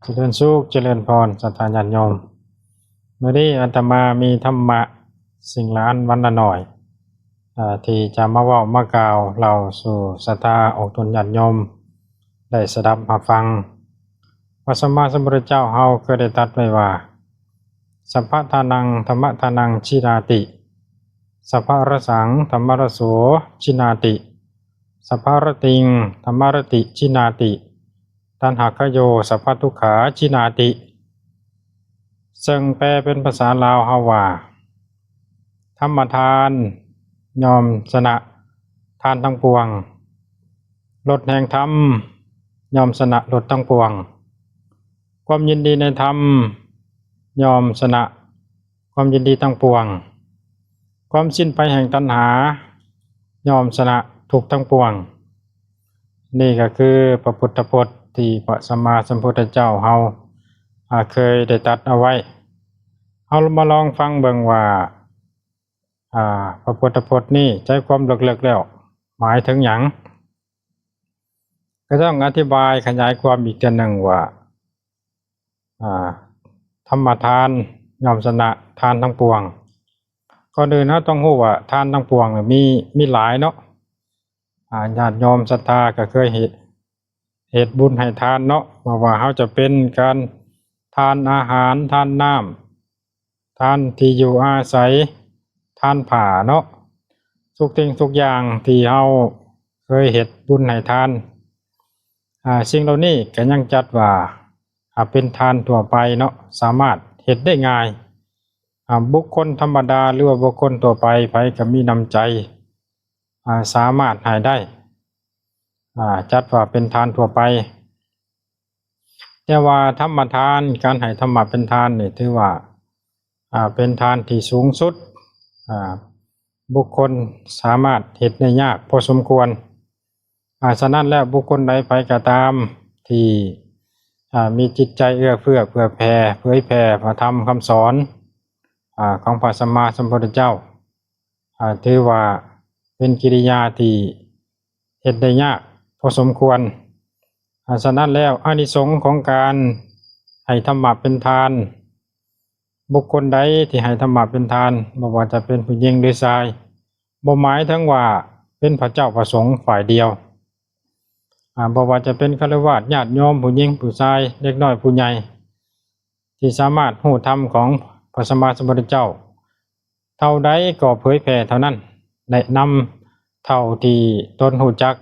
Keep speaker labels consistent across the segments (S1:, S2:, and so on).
S1: เจริญสุขเจริญพรศรัทธาญาติโยมเมื่อนี้อาตมามีธรรมะสิ่งละอันวันละหน่อยที่จะมาเว้ามากล่าวเล่าสู่ศรัทธาอกตนญาติโยมได้สดับมาฟังพระสัมมาสัมพุทธเจ้าเฮาเคยได้ตรัสไว้ว่าสัพพทานังธรรมทานังชินาติสัพพรสังธรรมรโสชินาติสัพพรติงธรรมรติชินาติตัณหคโยสัพพทุกขาชินาติซึ่งแปลเป็นภาษาลาวเฮาว่าธรรมทานยอมชนะทานทั้งปวงลดแห่งธรรมยอมชนะลดทั้งปวงความยินดีในธรรมยอมชนะความยินดีทั้งปวงความสิ้นไปแห่งตัณหายอมชนะทุกทั้งปวงนี่ก็คือพระพุทธพจน์ที่พระสัมมาสัมพุทธเจ้าเฮาเคยได้ตรัสเอาไว้เฮามาลองฟังเบิ่งว่าพระพุทธพจน์นี้ใจความลึกๆแล้วหมายถึงหยังก็ต้องอธิบายขยายความอีกทีหนึ่งว่าธรรมทานย่อมชนะทานทั้งปวงก่อนอื่นเราต้องรู้ว่าทานทั้งปวงมีหลายเนาะญาติโยมศรัทธาก็เคยเหตุบุญให้ทานเนาะว่าเขาจะเป็นการทานอาหารทานน้ำทานที่อยู่อาศัยทานผ้าเนาะทุกสิ่งทุกอย่างที่เขาเคยเหตุบุญให้ทานสิ่งเหล่านี้ก็ยังจัดว่าเป็นทานทั่วไปเนาะสามารถเหตุได้ง่ายบุคคลธรรมดาหรือว่าบุคคลทั่วไปไผก็มีน้ำใจสามารถให้ได้จัดว่าเป็นทานทั่วไปแต่ว่าธรรมทานการให้ธรรมะเป็นทานนี่ถือว่าเป็นทานที่สูงสุดบุคคลสามารถเฮ็ดได้ยากพอสมควรฉะนั้นแล้วบุคคลใดไปก็ตามที่มีจิตใจเอื้อเฟื้อเผื่อแผ่เผยแผ่พระธรรมคำสอนของพระสัมมาสัมพุทธเจ้าถือว่าเป็นกิริยาที่เฮ็ดได้ยากพอสมควรฉะนั้นแล้วอานิสงส์ของการให้ธรรมะเป็นทานบุคคลใดที่ให้ธรรมะเป็นทานบ่ว่าจะเป็นผู้หญิงหรือชายบ่หมายถึงว่าเป็นพระเจ้าประสงค์ฝ่ายเดียวบ่ว่าจะเป็นฆราวาสญาติโยมผู้หญิงผู้ชายเด็กน้อยผู้ใหญ่ที่สามารถรู้ธรรมของพระสัมมาสัมพุทธเจ้าเท่าใดก็เผยแผ่เท่านั้นแนะนำเท่าที่ตนรู้จัก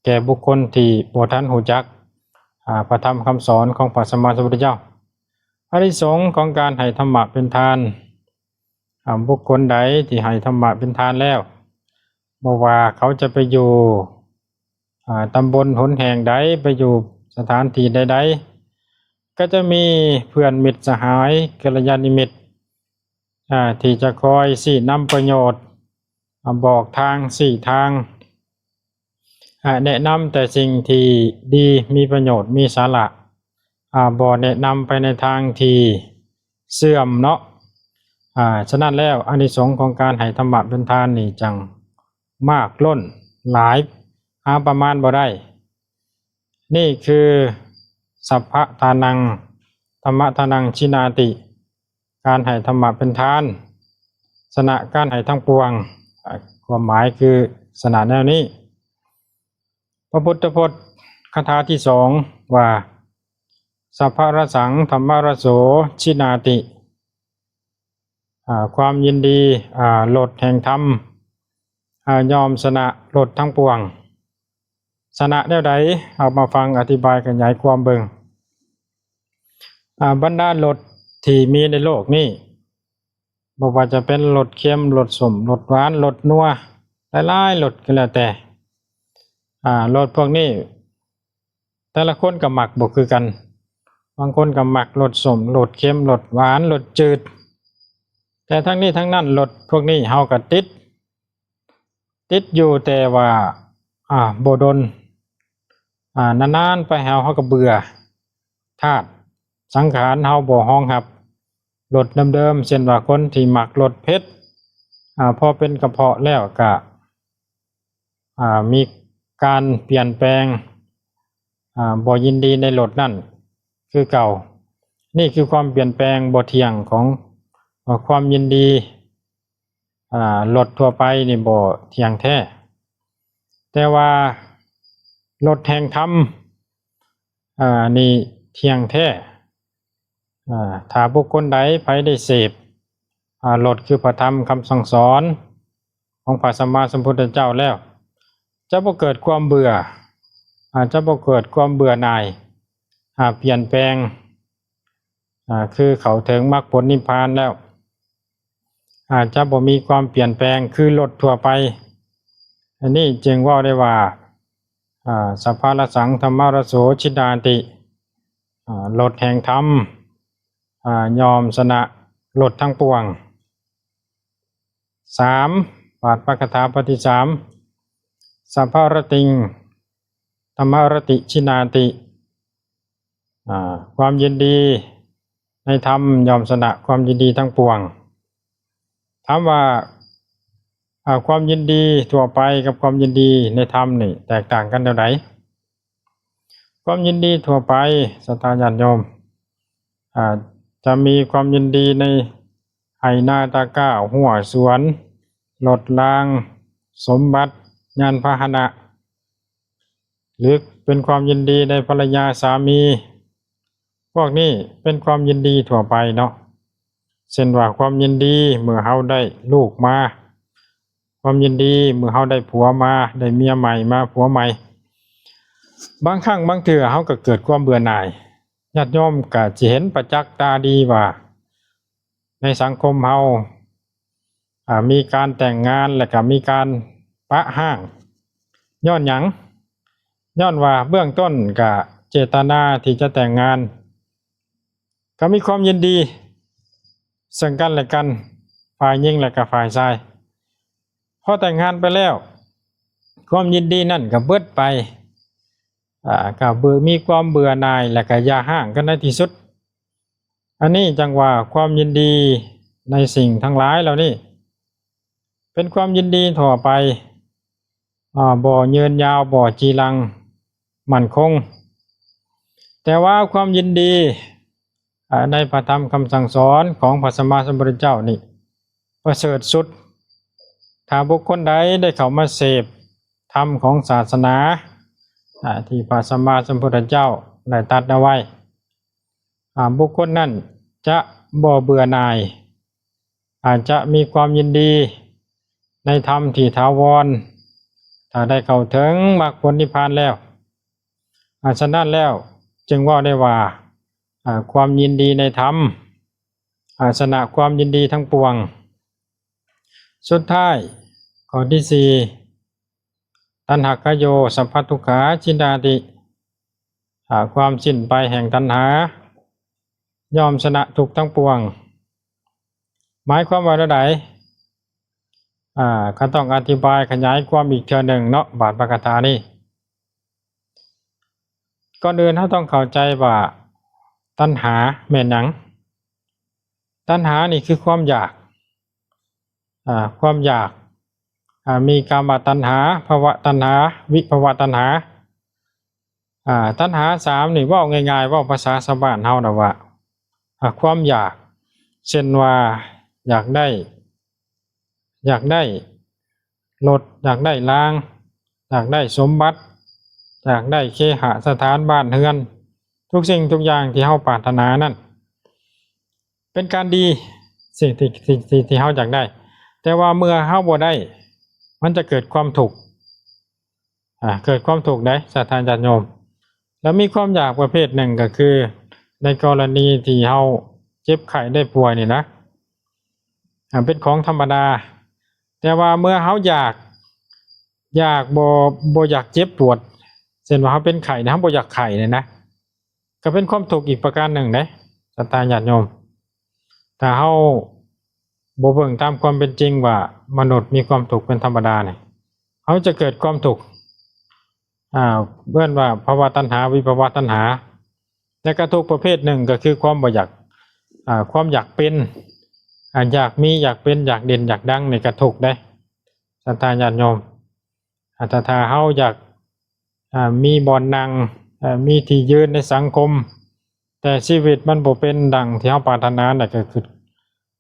S1: แก่บุคคลที่บ่ทันรู้จักพระธรรมคำสอนของพระสัมมาสัมพุทธเจ้าอานิสงส์ของการให้ธรรมะเป็นทานบุคคลใดที่ให้ธรรมะเป็นทานแล้วบ่ว่าเขาจะไปอยู่ตำบลหนแห่งใดไปอยู่สถานที่ใดๆก็จะมีเพื่อนมิตรสหายกัลยาณมิตรที่จะคอยชี้นำประโยชน์บอกทางชี้ทางแนะนำแต่สิ่งที่ดีมีประโยชน์มีสาระบ่แนะนำไปในทางที่เสื่อมเนาะฉะนั้นแล้วอานิสงส์ของการให้ธรรมะเป็นทานนี่จังมากล้นหลายหาประมาณบ่ได้นี่คือสัพพทานังธรรมทานังชินาติการให้ธรรมะเป็นทานชนะการให้ทั้งปวงความหมายคือสนะแนวนี้พระพุทธพจน์คาถาที่สองว่าสัพพรสังธรรมรโสชินาติความยินดีลดแห่งธรรมยอมชนะลดทั้งปวงชนะแนวใดเอามาฟังอธิบายขยายความเบิ่งบรรดาลดที่มีในโลกนี้บ่ว่าจะเป็นรสเค็มรสส้มรสหวานรสนัวหลายๆรสก็แล้วแต่รสพวกนี้แต่ละคนก็มักบ่คือกันบางคนก็มักรสส้มรสเค็มรสหวานรสจืดแต่ทั้งนี้ทั้งนั้นรสพวกนี้เฮาก็ติดอยู่แต่ว่าบ่ดนนานๆไปเฮาก็เบื่อธาตุสังขารเฮาบ่รองรับรสเดิมๆเช่นว่าคนที่มักรสเผ็ดพอเป็นกระเพาะแล้วก็มีการเปลี่ยนแปลงบ่ยินดีในรสนั่นคือเก่า นี่คือความเปลี่ยนแปลงบ่เที่ยงของความยินดีรถทั่วไปนี่บ่เที่ยงแท้แต่ว่ารถแห่งธรรมนี่เที่ยงแท้ถ้าบุคคลใดไผได้เสพรถคือพระธรรมคำสั่งสอนของพระสัมมาสัมพุทธเจ้าแล้วจะบ่เกิดความเบื่อจะบ่เกิดความเบื่อหน่ายเปลี่ยนแปลงคือเขาถึงมรรคผลนิพพานแล้วอาจจะบ่มีความเปลี่ยนแปลงคือรถทั่วไปอันนี้จึงว่าได้ว่าสัพพะรสังธัมมรโสชิดาติรถแห่งธรรมยอมชนะรถทั้งปวง3บาทปกถาปฏิ3สัพพะรติงธัมมรติชินาติความยินดีในธรรมยอมชนะความยินดีทั้งปวงถามว่าความยินดีทั่วไปกับความยินดีในธรรมนี่แตกต่างกันเท่าไหร่ความยินดีทั่วไปสัทธาญาติโยมจะมีความยินดีในไหนาตาก้าหัวสวนรถรางสมบัติยานพาหนะหรือเป็นความยินดีในภรรยาสามีพวกนี้เป็นความยินดีทั่วไปเนาะเช่นว่าความยินดีเมื่อเฮาได้ลูกมาความยินดีเมื่อเฮาได้ผัวมาได้เมียใหม่มาผัวใหม่บางครั้งบางเทื่อเฮาก็เกิดความเบื่อหน่ายญาติโยมก็สิเห็นประจักษ์ตาดีว่าในสังคมเฮามีการแต่งงานและก็มีการปะห้างย้อนหยังย้อนว่าเบื้องต้นก็เจตนาที่จะแต่งงานก็มีความยินดีซึ่งกันและกันฝ่ายหญิงและก็ฝ่ายชายพอแต่งงานไปแล้วความยินดีนั่นก็เบิดไปก็มีความเบื่อหน่ายและก็อย่าห่างกันในที่สุดอันนี้จังว่าความยินดีในสิ่งทั้งหลายเหล่านี้เป็นความยินดีทั่วไปบ่ยืนยาวบ่จีรังมั่นคงแต่ว่าความยินดีในพระธรรมคำสั่งสอนของพระสัมมาสัมพุทธเจ้านี่ประเสริฐสุดถ้าบุคคลใดได้เข้ามาเสพธรรมของศาสนาที่พระสัมมาสัมพุทธเจ้าได้ตรัสเอาไว้บุคคลนั้นจะบ่เบื่อหน่ายอาจจะมีความยินดีในธรรมที่ถาวรถ้าได้เข้าถึงมรรคผลนิพพานแล้วฉะนั้นแล้วจึงว่าได้ว่าความยินดีในธรรมชนะความยินดีทั้งปวงสุดท้ายข้อที่4ตัณหกโยสัพพทุกขาชินดาติความสิ้นไปแห่งตัณหายอมชนะทุกทั้งปวงหมายความว่าใดก็ต้องอธิบายขยายความอีกเทื่อหนึ่งเนาะบาทปกถานี่ก่อนอื่นเราต้องเข้าใจว่าตัณหาแม่นหยังตัณหานี่คือความอยากความอยากมีกามตัณหาภวตัณหาวิภวตัณหาตัณหา3นี่เว้าง่ายๆเว้าภาษาชาวบ้านเฮาน่ะว่าความอยากเช่นว่าอยากได้รถอยากได้รางอยากได้สมบัติอยากได้เคหสถานบ้านเรือนทุกสิ่งทุกอย่างที่เฮาปรารถนานั่นเป็นการดีสิ่งที่เฮาอยากได้แต่ว่าเมื่อเฮาบ่ได้มันจะเกิดความทุกข์เกิดความทุกข์ได้ศรัทธาญาติโยมแล้วมีความอยากประเภทหนึ่งก็คือในกรณีที่เฮาเจ็บไข้ได้ป่วยนี่นะเป็นของธรรมดาแต่ว่าเมื่อเฮาอยากบ่อยากเจ็บปวดเช่นว่าเฮาเป็นไข้นะเฮาบ่อยากไข้เนี่ยนะก็เป็นความทุกข์อีกประการหนึ่งเด้ศรัทธาญาติโยมถ้าเฮาบ่เบิ่งตามความเป็นจริงว่ามนุษย์มีความทุกข์เป็นธรรมดาเนี่ยเฮาจะเกิดความทุกข์เบิ่นว่าภวตัณหาวิภวตัณหาแต่ก็ทุกข์ประเภทหนึ่งก็คือความบ่อยากความอยากเป็นอยากมีอยากเป็นอยากเด่นอยากดังนี่ก็ทุกข์ได้ศรัทธาญาติโยมถ้าเฮาอยากมีบ่อนนั่งมีที่ยืนในสังคม แต่ชีวิตมันบ่เป็นดังที่เฮาปรารถนาน่ะก็คือ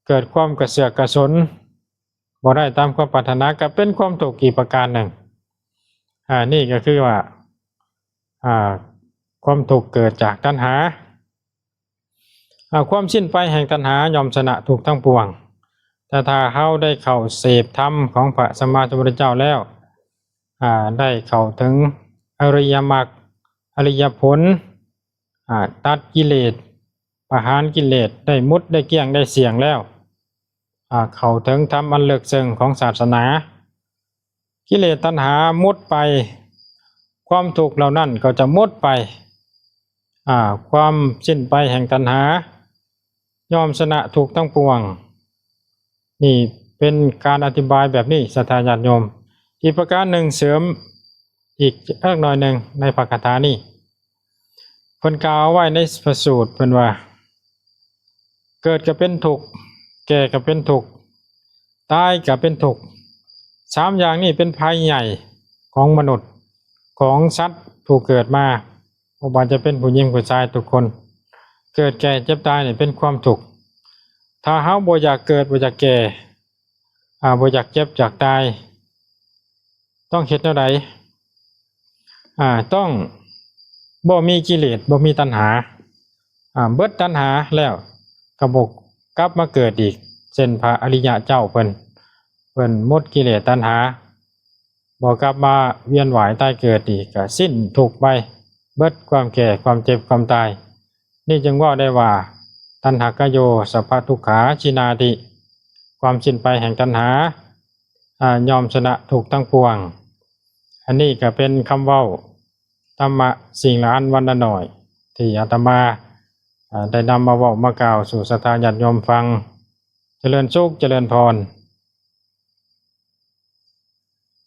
S1: เกิดความกระเสือกกระสนบ่ได้ตามความปรารถนาก็เป็นความทุกข์อีกประการหนึ่งนี่ก็คือว่าความทุกข์เกิดจากตัณหาความสิ้นไปแห่งตัณหาย่อมชนะทุกข์ทั้งปวงแต่ถ้าเฮาได้เข้าเสพธรรมของพระสัมมาสัมพุทธเจ้าแล้วได้เข้าถึงอริยมรรคอริยผลตัดกิเลสประหารกิเลสได้มุดได้เกี้ยงได้เสียงแล้วเข้าถึงธรรมอันเลิศซึ้งของศาสนากิเลสตัณหามุดไปความทุกข์เหล่านั้นก็จะมุดไปความสิ้นไปแห่งตัณหายอมชนะทุกข์ทั้งปวงนี่เป็นการอธิบายแบบนี้ศรัทธาญาติโยมอีกประการหนึ่งเสริมอีกเล็กน้อยหนึ่งในพระคาถานี้เพิ่นกล่าวไว้ในพระสูตรเพิ่นว่าเกิดก็เป็นทุกข์แก่ก็เป็นทุกข์ตายก็เป็นทุกข์สามอย่างนี้เป็นภัยใหญ่ของมนุษย์ของสัตว์ผู้เกิดมาบ่ว่าจะเป็นผู้หญิงผู้ชายทุกคนเกิดแก่เจ็บตายนี่เป็นความทุกข์ถ้าเฮาบ่อยากเกิดบ่อยากแก่บ่อยากเจ็บอยากตายต้องเฮ็ดแนวใดต้องบ่มีกิเลสบ่มีตัณหาเบิดตัณหาแล้วก็บ่กลับมาเกิดอีกเช่นพระอริยะเจ้าเพิ่นหมดกิเลสตัณหาบ่กลับมาเวียนว่ายตายเกิดอีกก็สิ้นทุกข์ไปเบิดความแก่ความเจ็บความตายนี่จึงว่าได้ว่าตัณหากโยสัพพทุกขาชินาติความสิ้นไปแห่งตัณหายอมชนะทุกข์ทั้งปวงอันนี้ก็เป็นคำเว้าธรรมะสิ่งละอันวันละหน่อยที่อาตมาได้นำมาเว้ามากล่าวสู่ศรัทธาญาติโยมฟังเจริญสุขเจริญพร